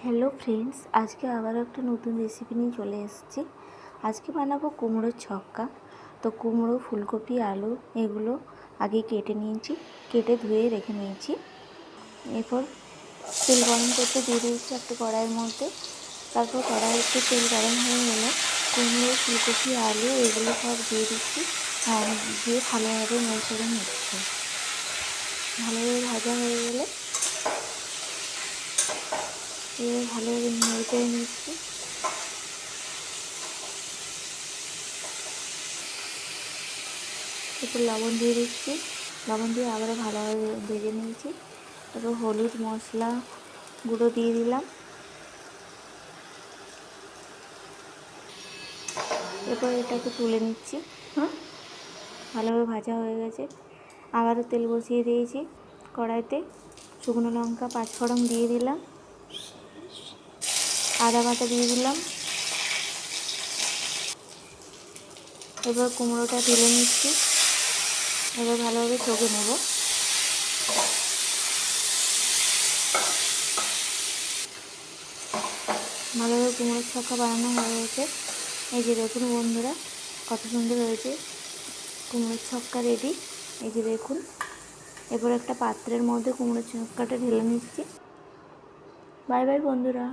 Hello friends, আজকে আবার একটা নতুন রেসিপি নিয়ে চলে এসেছি। আজকে বানাবো কুমড়োর ছক্কা। তো কুমড়ো, ফুলকপি, আলু এগুলো আগে কেটে নিয়েছি, কেটে ধুয়ে রেখে নিয়েছি। এরপর তেল গরম করতে দিয়ে দিয়েছি একটা কড়াইয়ের মধ্যে। তারপর কড়াইয়ে একটু তেল গরম হয়ে গেলে কুমড়ো, ফুলকপি, আলু এগুলো সব দিয়ে দিচ্ছি, দিয়ে ভালোভাবে নেড়ে নিচ্ছি। ভালোভাবে ভাজা হয়ে গেলে ভালোভাবে নেড়ে নিচ্ছি। একটু লবণ দিয়ে দিচ্ছি, লবণ দিয়ে আবারও ভালোভাবে ভেজে নিয়েছি। তারপর হলুদ, মশলা গুঁড়ো দিয়ে দিলাম। এরপর এটাকে তুলে নিচ্ছি। ভালোভাবে ভাজা হয়ে গেছে। আবারও তেল বসিয়ে দিয়েছি কড়াইতে। শুকনো লঙ্কা, পাঁচফোড়ন দিয়ে দিলাম, আদা বাটা দিয়ে দিলাম। এবার কুমড়োটা ঢেলে নিচ্ছি। এবার ভালোভাবে চোখে নেব। ভালোভাবে কুমড়োর ছক্কা বানানো হয়ে গেছে। এই যে দেখুন বন্ধুরা, কত সুন্দর হয়েছে। কুমড়োর ছক্কা রেডি। এই যে দেখুন। এরপর একটা পাত্রের মধ্যে কুমড়োর ছক্কাটা ঢেলে নিচ্ছি। বাই বাই বন্ধুরা।